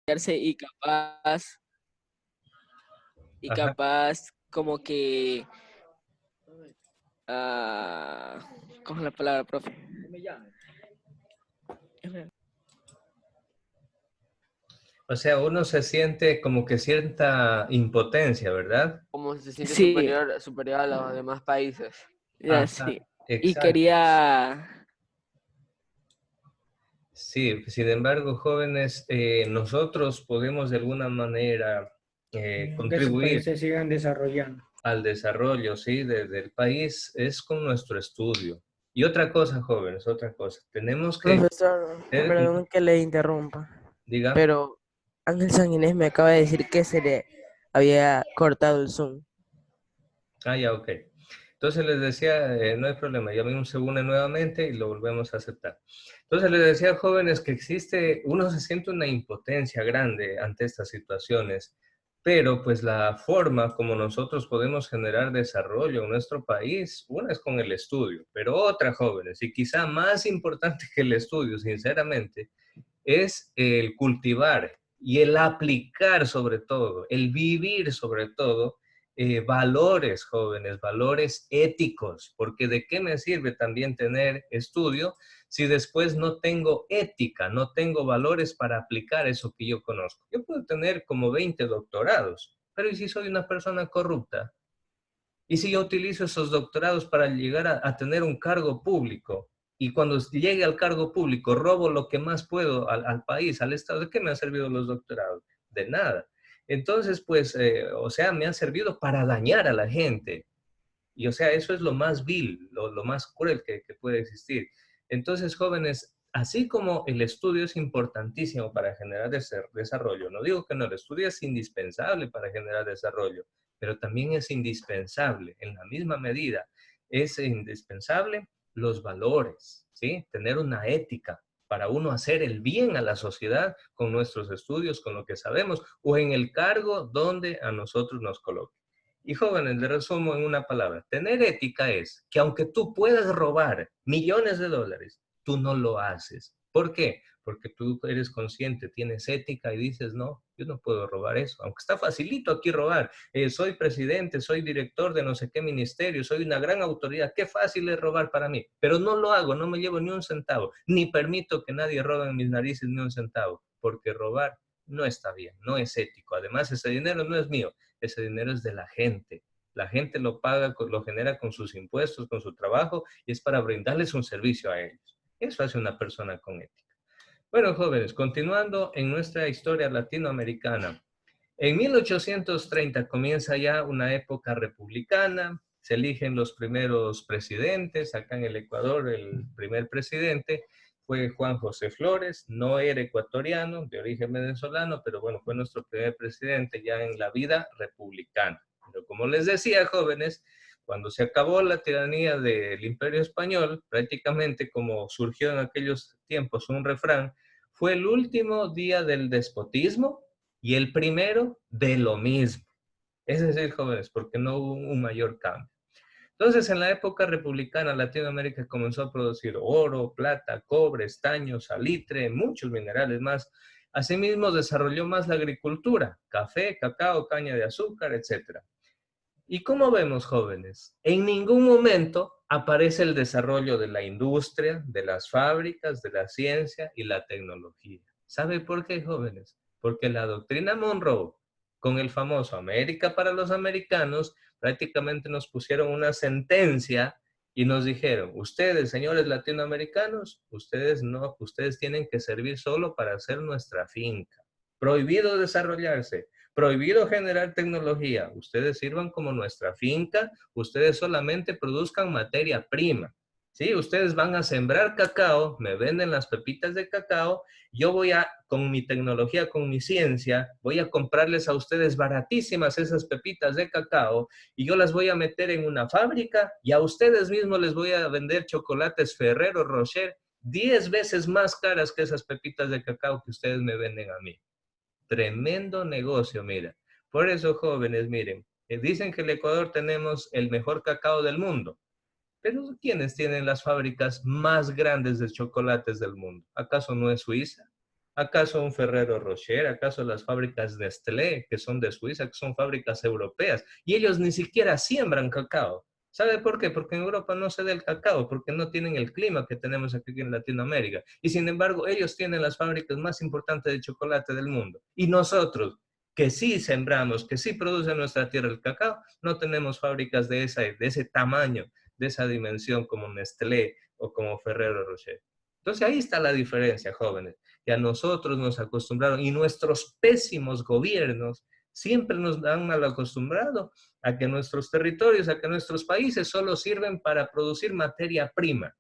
y Ajá. capaz como que, ¿cómo es la palabra, profe? O sea, uno se siente como que cierta impotencia, ¿verdad? Como se siente Sí, superior a los demás países. ya Ajá, sí. Y exacto. quería, Sí, sin embargo, jóvenes, nosotros podemos de alguna manera Que sus contribuir países sigan desarrollando. al desarrollo, ¿sí? Del país es con nuestro estudio. Y otra cosa, jóvenes, otra cosa, tenemos que Profesor, ser, perdón que le interrumpa, diga, pero Ángel Sanginés me acaba de decir que se le había cortado el Zoom. ya, ok. Entonces les decía, no hay problema, ya mismo se une nuevamente y lo volvemos a aceptar. Entonces les decía, jóvenes, que existe, uno se siente una impotencia grande ante estas situaciones, pero pues la forma como nosotros podemos generar desarrollo en nuestro país, una es con el estudio, pero otra, jóvenes, y quizá más importante que el estudio, sinceramente, es el cultivar y el aplicar sobre todo, el vivir sobre todo, valores jóvenes, valores éticos, porque de qué me sirve también tener estudio si después no tengo ética, no tengo valores para aplicar eso que yo conozco. Yo puedo tener como 20 doctorados, pero ¿y si soy una persona corrupta? ¿Y si yo utilizo esos doctorados para llegar a tener un cargo público? Y cuando llegue al cargo público robo lo que más puedo al país, al Estado. ¿De qué me han servido los doctorados? De nada. Entonces, pues, o sea, me han servido para dañar a la gente. Y o sea, eso es lo más vil, lo más cruel que puede existir. Entonces, jóvenes, así como el estudio es importantísimo para generar desarrollo, no digo que no, el estudio es indispensable para generar desarrollo, pero también es indispensable, en la misma medida, es indispensable los valores, ¿sí? Tener una ética para uno hacer el bien a la sociedad con nuestros estudios, con lo que sabemos, o en el cargo donde a nosotros nos coloquen. Y jóvenes, le resumo en una palabra. Tener ética es que aunque tú puedas robar millones de dólares, tú no lo haces. ¿Por qué? Porque tú eres consciente, tienes ética y dices, no, yo no puedo robar eso. Aunque está facilito aquí robar. Soy presidente, soy director de no sé qué ministerio, soy una gran autoridad. Qué fácil es robar para mí. Pero no lo hago, no me llevo ni un centavo. Ni permito que nadie robe en mis narices ni un centavo. Porque robar no está bien, no es ético. Además, ese dinero no es mío, ese dinero es de la gente. La gente lo paga, lo genera con sus impuestos, con su trabajo, y es para brindarles un servicio a ellos. Eso hace una persona con ética. Bueno, jóvenes, continuando en nuestra historia latinoamericana, en 1830 comienza ya una época republicana, se eligen los primeros presidentes, acá en el Ecuador el primer presidente fue Juan José Flores, no era ecuatoriano, de origen venezolano, pero bueno, fue nuestro primer presidente ya en la vida republicana. Pero como les decía, jóvenes, cuando se acabó la tiranía del Imperio Español, prácticamente como surgió en aquellos tiempos un refrán, fue el último día del despotismo y el primero de lo mismo. Es decir, jóvenes, porque no hubo un mayor cambio. Entonces, en la época republicana, Latinoamérica comenzó a producir oro, plata, cobre, estaño, salitre, muchos minerales más. Asimismo, desarrolló más la agricultura, café, cacao, caña de azúcar, etc. ¿Y cómo vemos, jóvenes? En ningún momento aparece el desarrollo de la industria, de las fábricas, de la ciencia y la tecnología. ¿Sabe por qué, jóvenes? Porque la doctrina Monroe, con el famoso América para los americanos, prácticamente nos pusieron una sentencia y nos dijeron, ustedes, señores latinoamericanos, ustedes no, ustedes tienen que servir solo para hacer nuestra finca. Prohibido desarrollarse, prohibido generar tecnología. Ustedes sirvan como nuestra finca, ustedes solamente produzcan materia prima. Sí, ustedes van a sembrar cacao, me venden las pepitas de cacao, yo voy a, con mi tecnología, con mi ciencia, voy a comprarles a ustedes baratísimas esas pepitas de cacao y yo las voy a meter en una fábrica y a ustedes mismos les voy a vender chocolates Ferrero Rocher 10 veces más caras que esas pepitas de cacao que ustedes me venden a mí. Tremendo negocio, mira. Por eso, jóvenes, miren, dicen que en el Ecuador tenemos el mejor cacao del mundo, pero ¿quiénes tienen las fábricas más grandes de chocolates del mundo? ¿Acaso no es Suiza? ¿Acaso un Ferrero Rocher? ¿Acaso las fábricas Nestlé, que son de Suiza, que son fábricas europeas? Y ellos ni siquiera siembran cacao. ¿Sabe por qué? Porque en Europa no se da el cacao, porque no tienen el clima que tenemos aquí en Latinoamérica. Y sin embargo, ellos tienen las fábricas más importantes de chocolate del mundo. Y nosotros, que sí sembramos, que sí produce en nuestra tierra el cacao, no tenemos fábricas de ese tamaño, de esa dimensión como Nestlé o como Ferrero Rocher. Entonces ahí está la diferencia, jóvenes, que a nosotros nos acostumbraron y nuestros pésimos gobiernos siempre nos han mal acostumbrado a que nuestros territorios, a que nuestros países solo sirven para producir materia prima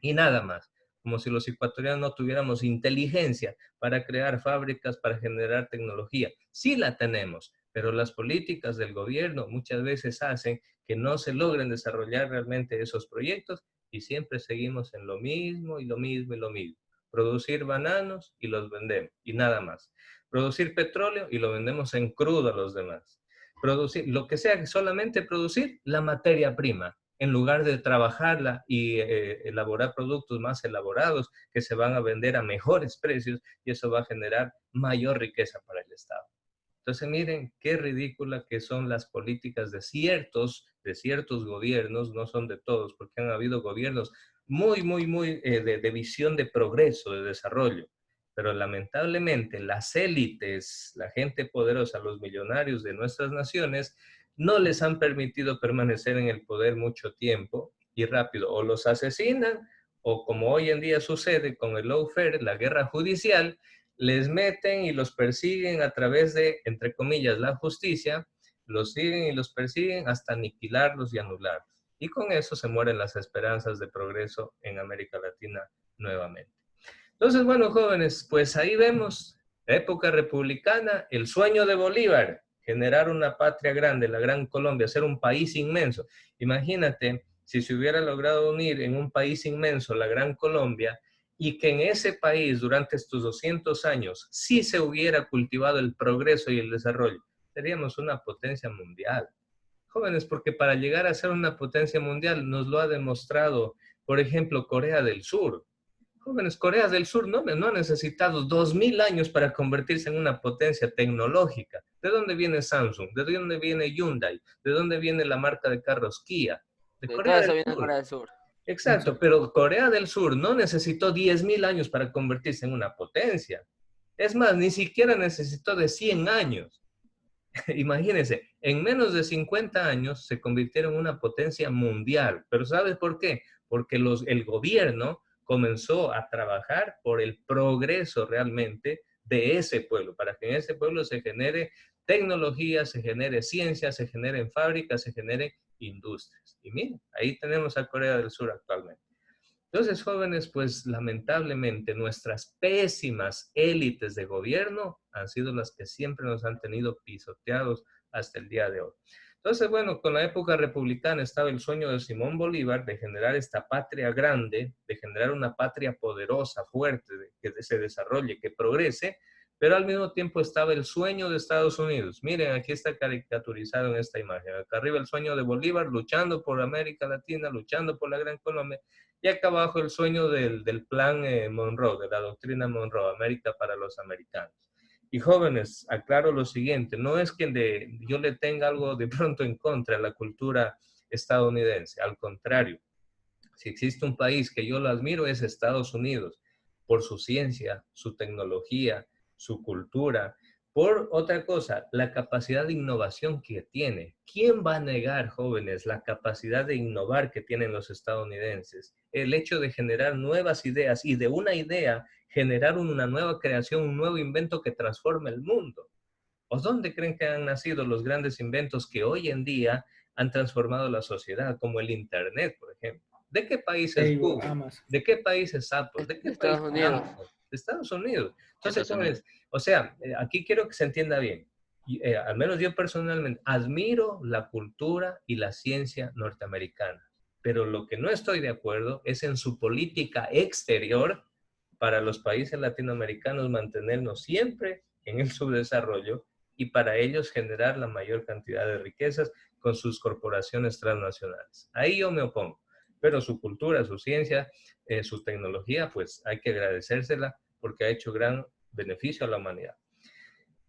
y nada más, como si los ecuatorianos no tuviéramos inteligencia para crear fábricas, para generar tecnología. Sí la tenemos, pero las políticas del gobierno muchas veces hacen que no se logren desarrollar realmente esos proyectos y siempre seguimos en lo mismo y lo mismo y lo mismo. Producir bananos y los vendemos y nada más. Producir petróleo y lo vendemos en crudo a los demás. Producir lo que sea, solamente producir la materia prima en lugar de trabajarla y elaborar productos más elaborados que se van a vender a mejores precios y eso va a generar mayor riqueza para el Estado. Entonces miren qué ridícula que son las políticas de ciertos gobiernos, no son de todos, porque han habido gobiernos muy de visión de progreso, de desarrollo. Pero lamentablemente las élites, la gente poderosa, los millonarios de nuestras naciones, no les han permitido permanecer en el poder mucho tiempo y rápido. O los asesinan, o como hoy en día sucede con el lawfare, la guerra judicial, les meten y los persiguen a través de, entre comillas, la justicia, los siguen y los persiguen hasta aniquilarlos y anularlos. Y con eso se mueren las esperanzas de progreso en América Latina nuevamente. Entonces, bueno, jóvenes, pues ahí vemos, época republicana, el sueño de Bolívar, generar una patria grande, la Gran Colombia, ser un país inmenso. Imagínate si se hubiera logrado unir en un país inmenso la Gran Colombia y que en ese país durante estos 200 años sí se hubiera cultivado el progreso y el desarrollo, seríamos una potencia mundial. Jóvenes, porque para llegar a ser una potencia mundial nos lo ha demostrado, por ejemplo, Corea del Sur. Jóvenes, Corea del Sur no ha necesitado 2000 años para convertirse en una potencia tecnológica. ¿De dónde viene Samsung? ¿De dónde viene Hyundai? ¿De dónde viene la marca de carros Kia? De De todo Corea eso del viene Sur. Corea del Sur. Exacto, pero Corea del Sur no necesitó 10.000 años para convertirse en una potencia. Es más, ni siquiera necesitó de 100 años. Imagínense, en menos de 50 años se convirtieron en una potencia mundial. ¿Pero sabes por qué? Porque el gobierno comenzó a trabajar por el progreso realmente de ese pueblo, para que en ese pueblo se genere tecnología, se genere ciencia, se generen fábricas, se generen industrias. Y miren, ahí tenemos a Corea del Sur actualmente. Entonces, jóvenes, pues lamentablemente nuestras pésimas élites de gobierno han sido las que siempre nos han tenido pisoteados hasta el día de hoy. Entonces, bueno, con la época republicana estaba el sueño de Simón Bolívar de generar esta patria grande, de generar una patria poderosa, fuerte, que se desarrolle, que progrese, pero al mismo tiempo estaba el sueño de Estados Unidos. Miren, aquí está caricaturizado en esta imagen. Acá arriba el sueño de Bolívar luchando por América Latina, luchando por la Gran Colombia. Y acá abajo el sueño del plan Monroe, de la doctrina Monroe, América para los americanos. Y jóvenes, aclaro lo siguiente, no es que yo le tenga algo de pronto en contra de la cultura estadounidense, al contrario, si existe un país que yo lo admiro es Estados Unidos, por su ciencia, su tecnología, su cultura, por otra cosa, la capacidad de innovación que tiene. ¿Quién va a negar, jóvenes, la capacidad de innovar que tienen los estadounidenses? El hecho de generar nuevas ideas y de una idea generar una nueva creación, un nuevo invento que transforme el mundo. ¿O dónde creen que han nacido los grandes inventos que hoy en día han transformado la sociedad, como el Internet, por ejemplo? ¿De qué país es Facebook, Google? Amazon. ¿De qué país es Apple? ¿De qué De país Estados es Unidos. Amazon? De Estados Unidos. Entonces, Estados Unidos. jóvenes, o sea, aquí quiero que se entienda bien. Al menos yo personalmente admiro la cultura y la ciencia norteamericana, pero lo que no estoy de acuerdo es en su política exterior para los países latinoamericanos mantenernos siempre en el subdesarrollo y para ellos generar la mayor cantidad de riquezas con sus corporaciones transnacionales. Ahí yo me opongo, pero su cultura, su ciencia, su tecnología, pues hay que agradecérsela porque ha hecho gran beneficio a la humanidad.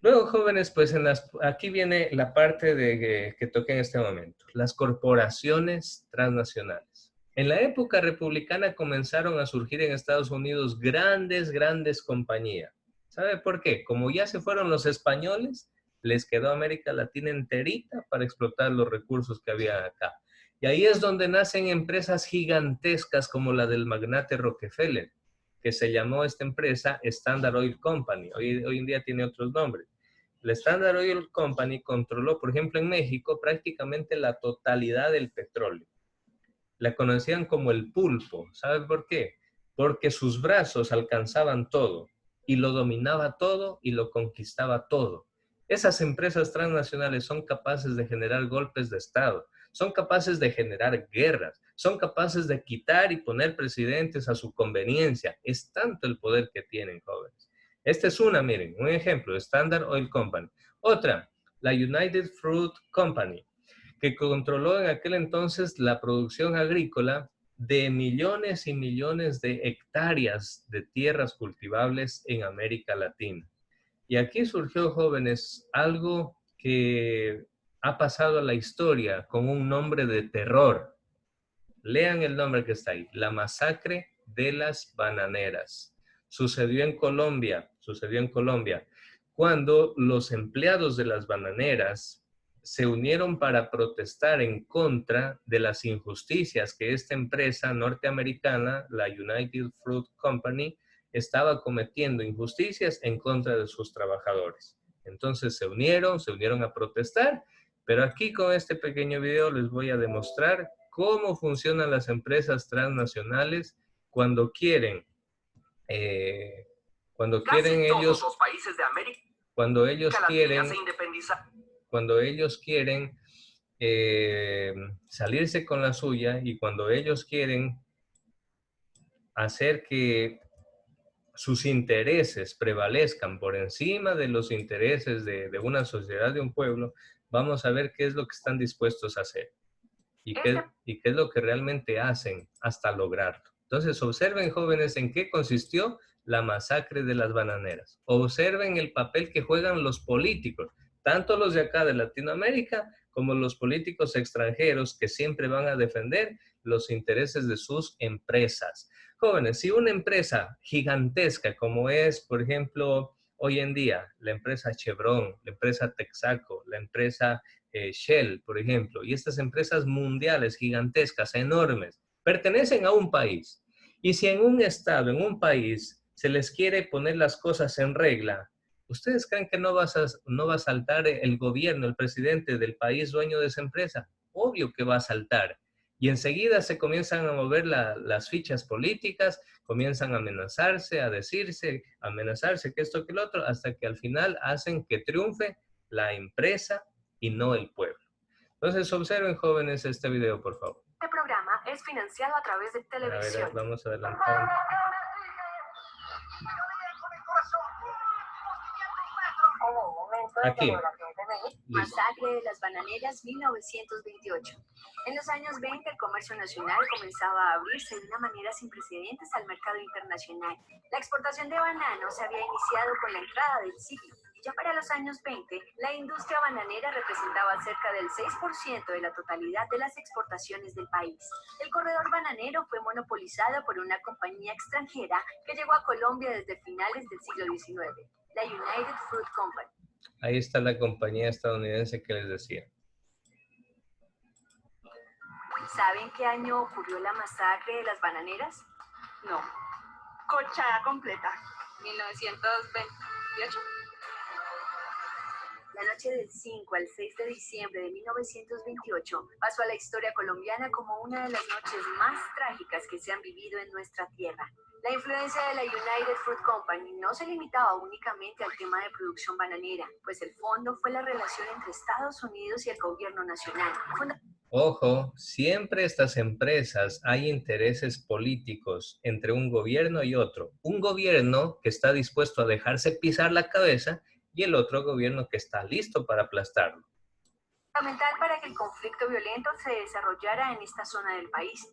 Luego, jóvenes, pues aquí viene la parte que toqué en este momento, las corporaciones transnacionales. En la época republicana comenzaron a surgir en Estados Unidos grandes compañías. ¿Sabe por qué? Como ya se fueron los españoles, les quedó América Latina enterita para explotar los recursos que había acá. Y ahí es donde nacen empresas gigantescas como la del magnate Rockefeller, que se llamó esta empresa Standard Oil Company. Hoy en día tiene otros nombres. La Standard Oil Company controló, por ejemplo, en México, prácticamente la totalidad del petróleo. La conocían como el pulpo. ¿Sabe por qué? Porque sus brazos alcanzaban todo y lo dominaba todo y lo conquistaba todo. Esas empresas transnacionales son capaces de generar golpes de Estado, son capaces de generar guerras, son capaces de quitar y poner presidentes a su conveniencia. Es tanto el poder que tienen, jóvenes. Esta es una, miren, un ejemplo, Standard Oil Company. Otra, la United Fruit Company, que controló en aquel entonces la producción agrícola de millones y millones de hectáreas de tierras cultivables en América Latina. Y aquí surgió, jóvenes, algo que ha pasado a la historia con un nombre de terror. Lean el nombre que está ahí, la masacre de las bananeras. Sucedió en Colombia, cuando los empleados de las bananeras se unieron para protestar en contra de las injusticias que esta empresa norteamericana, la United Fruit Company, estaba cometiendo, injusticias en contra de sus trabajadores. Entonces se unieron a protestar, pero aquí con este pequeño video les voy a demostrar cómo funcionan las empresas transnacionales cuando quieren, cuando ellos quieren salirse con la suya y cuando ellos quieren hacer que sus intereses prevalezcan por encima de los intereses de una sociedad, de un pueblo, vamos a ver qué es lo que están dispuestos a hacer y qué es lo que realmente hacen hasta lograrlo. Entonces, observen, jóvenes, en qué consistió la masacre de las bananeras. Observen el papel que juegan los políticos, tanto los de acá de Latinoamérica como los políticos extranjeros que siempre van a defender los intereses de sus empresas. Jóvenes, si una empresa gigantesca como es, por ejemplo, hoy en día, la empresa Chevron, la empresa Texaco, la empresa Shell, por ejemplo, y estas empresas mundiales gigantescas, enormes, pertenecen a un país. Y si en un estado, en un país, se les quiere poner las cosas en regla, ¿ustedes creen que no va a saltar el gobierno, el presidente del país dueño de esa empresa? Obvio que va a saltar. Y enseguida se comienzan a mover las fichas políticas, comienzan a amenazarse, a decirse, amenazarse que esto, que lo otro, hasta que al final hacen que triunfe la empresa y no el pueblo. Entonces, observen, jóvenes, este video, por favor. Este programa es financiado a través de televisión. A ver, vamos a adelantar. Aquí. Masacre de las bananeras 1928. En los años 20 el comercio nacional comenzaba a abrirse de una manera sin precedentes al mercado internacional. La exportación de bananos se había iniciado con la entrada del siglo. Y ya para los años 20, la industria bananera representaba cerca del 6% de la totalidad de las exportaciones del país. El corredor bananero fue monopolizado por una compañía extranjera que llegó a Colombia desde finales del siglo XIX, la United Fruit Company. Ahí está la compañía estadounidense que les decía. ¿Saben qué año ocurrió la masacre de las bananeras? No. Corchada completa. 1928. La noche del 5 al 6 de diciembre de 1928 pasó a la historia colombiana como una de las noches más trágicas que se han vivido en nuestra tierra. La influencia de la United Fruit Company no se limitaba únicamente al tema de producción bananera, pues el fondo fue la relación entre Estados Unidos y el gobierno nacional. Ojo, siempre estas empresas hay intereses políticos entre un gobierno y otro. Un gobierno que está dispuesto a dejarse pisar la cabeza y el otro gobierno que está listo para aplastarlo. Fundamental para que el conflicto violento se desarrollara en esta zona del país.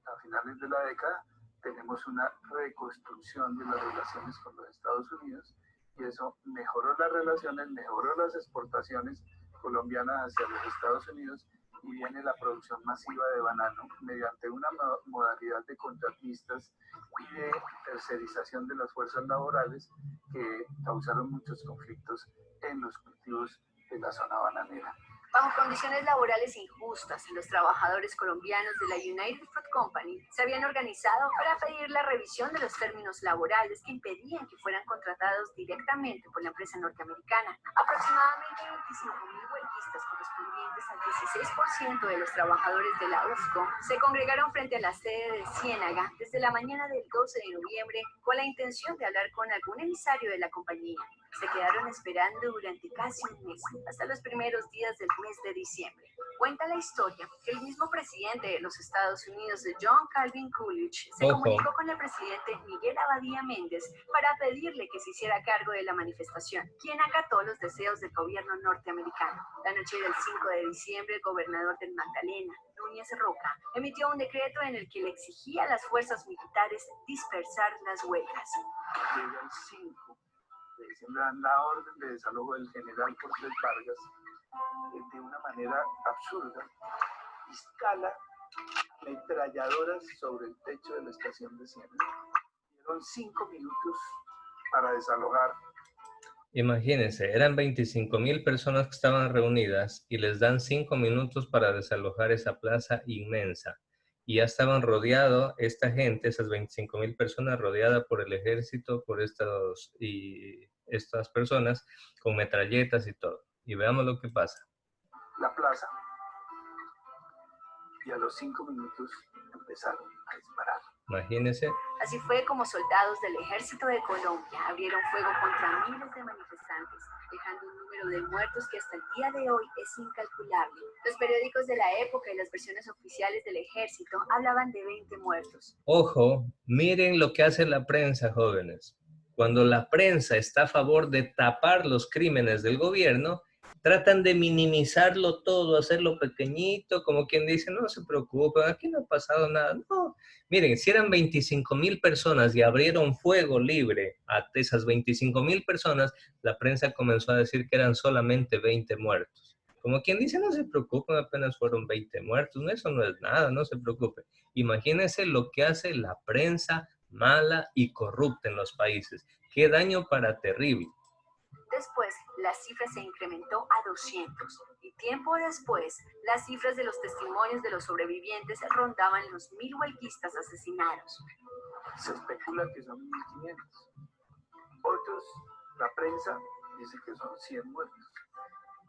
A finales de la década tenemos una reconstrucción de las relaciones con los Estados Unidos y eso mejoró las relaciones, mejoró las exportaciones colombianas hacia los Estados Unidos y viene la producción masiva de banano mediante una modalidad de contratistas y de tercerización de las fuerzas laborales que causaron muchos conflictos en los cultivos de la zona bananera. Bajo condiciones laborales injustas, los trabajadores colombianos de la United Fruit Company se habían organizado para pedir la revisión de los términos laborales que impedían que fueran contratados directamente por la empresa norteamericana. Aproximadamente 25.000 huelguistas correspondientes al 16% de los trabajadores de la UFCO se congregaron frente a la sede de Ciénaga desde la mañana del 12 de noviembre con la intención de hablar con algún emisario de la compañía. Se quedaron esperando durante casi un mes, hasta los primeros días del mes de diciembre. Cuenta la historia que el mismo presidente de los Estados Unidos, John Calvin Coolidge, se comunicó con el presidente Miguel Abadía Méndez para pedirle que se hiciera cargo de la manifestación, quien acató los deseos del gobierno norteamericano. La noche del 5 de diciembre, el gobernador del Magdalena, Núñez Roca, emitió un decreto en el que le exigía a las fuerzas militares dispersar las huelgas. Llega el 5 de diciembre, dan la orden de desalojo del general Cortés Vargas de una manera absurda, instala ametralladoras sobre el techo de la estación de Ciénaga. Dieron 5 minutos para desalojar. Imagínense, eran 25.000 personas que estaban reunidas y les dan 5 minutos para desalojar esa plaza inmensa. Y ya estaban rodeados, esta gente, esas 25.000 personas, rodeadas por el ejército, por estas personas, con metralletas y todo. Y veamos lo que pasa. La plaza. Y a los 5 minutos empezaron a disparar. Imagínense. Así fue como soldados del Ejército de Colombia abrieron fuego contra miles de manifestantes, dejando un número de muertos que hasta el día de hoy es incalculable. Los periódicos de la época y las versiones oficiales del Ejército hablaban de 20 muertos. Ojo, miren lo que hace la prensa, jóvenes. Cuando la prensa está a favor de tapar los crímenes del gobierno, tratan de minimizarlo todo, hacerlo pequeñito, como quien dice, no se preocupen, aquí no ha pasado nada. No, miren, si eran 25.000 personas y abrieron fuego libre a esas 25.000 personas, la prensa comenzó a decir que eran solamente 20 muertos. Como quien dice, no se preocupen, apenas fueron 20 muertos, eso no es nada, no se preocupen. Imagínense lo que hace la prensa mala y corrupta en los países. Qué daño para terrible. Después, la cifra se incrementó a 200 y tiempo después, las cifras de los testimonios de los sobrevivientes rondaban los 1.000 huelguistas asesinados. Se especula que son 1.500. Otros, la prensa, dice que son 100 muertos.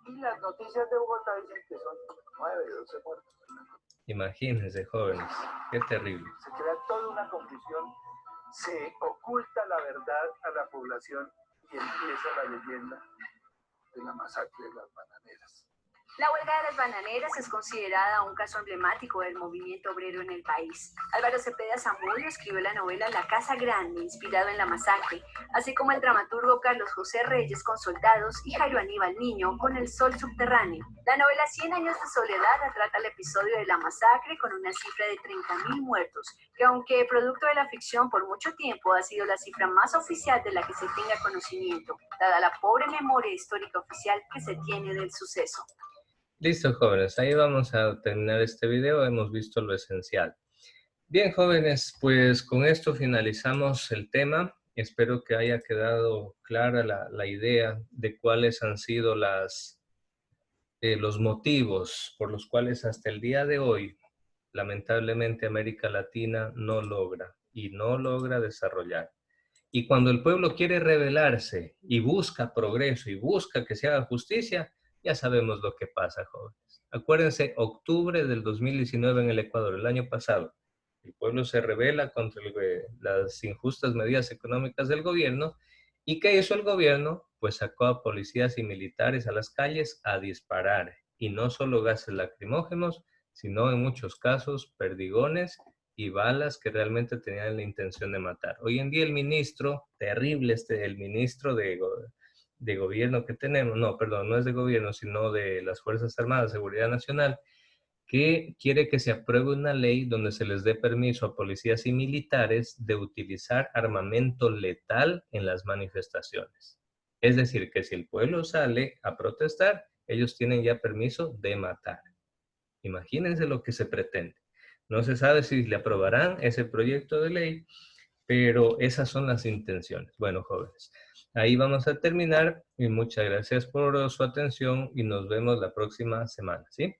Y las noticias de Bogotá dicen que son 9, 12 muertos. Imagínense, jóvenes, qué terrible. Se crea toda una confusión, se oculta la verdad a la población y empieza la leyenda de la masacre de las bananeras. La huelga de las bananeras es considerada un caso emblemático del movimiento obrero en el país. Álvaro Cepeda Zamudio escribió la novela La Casa Grande, inspirado en la masacre, así como el dramaturgo Carlos José Reyes con Soldados y Jairo Aníbal Niño con El Sol Subterráneo. La novela 100 años de soledad retrata el episodio de la masacre con una cifra de 30.000 muertos, que aunque producto de la ficción por mucho tiempo ha sido la cifra más oficial de la que se tenga conocimiento, dada la pobre memoria histórica oficial que se tiene del suceso. Listo, jóvenes, ahí vamos a terminar este video, hemos visto lo esencial. Bien, jóvenes, pues con esto finalizamos el tema. Espero que haya quedado clara la idea de cuáles han sido los motivos por los cuales hasta el día de hoy, lamentablemente, América Latina no logra desarrollar. Y cuando el pueblo quiere rebelarse y busca progreso y busca que se haga justicia, ya sabemos lo que pasa, jóvenes. Acuérdense, octubre del 2019 en el Ecuador, el año pasado. El pueblo se rebela contra las injustas medidas económicas del gobierno. ¿Y qué hizo el gobierno? Pues sacó a policías y militares a las calles a disparar. Y no solo gases lacrimógenos, sino en muchos casos perdigones y balas que realmente tenían la intención de matar. Hoy en día el ministro, terrible el ministro de gobierno que tenemos, no, perdón, no es de gobierno, sino de las Fuerzas Armadas, Seguridad Nacional, que quiere que se apruebe una ley donde se les dé permiso a policías y militares de utilizar armamento letal en las manifestaciones. Es decir, que si el pueblo sale a protestar, ellos tienen ya permiso de matar. Imagínense lo que se pretende. No se sabe si le aprobarán ese proyecto de ley, pero esas son las intenciones. Bueno, jóvenes, ahí vamos a terminar y muchas gracias por su atención y nos vemos la próxima semana, ¿sí?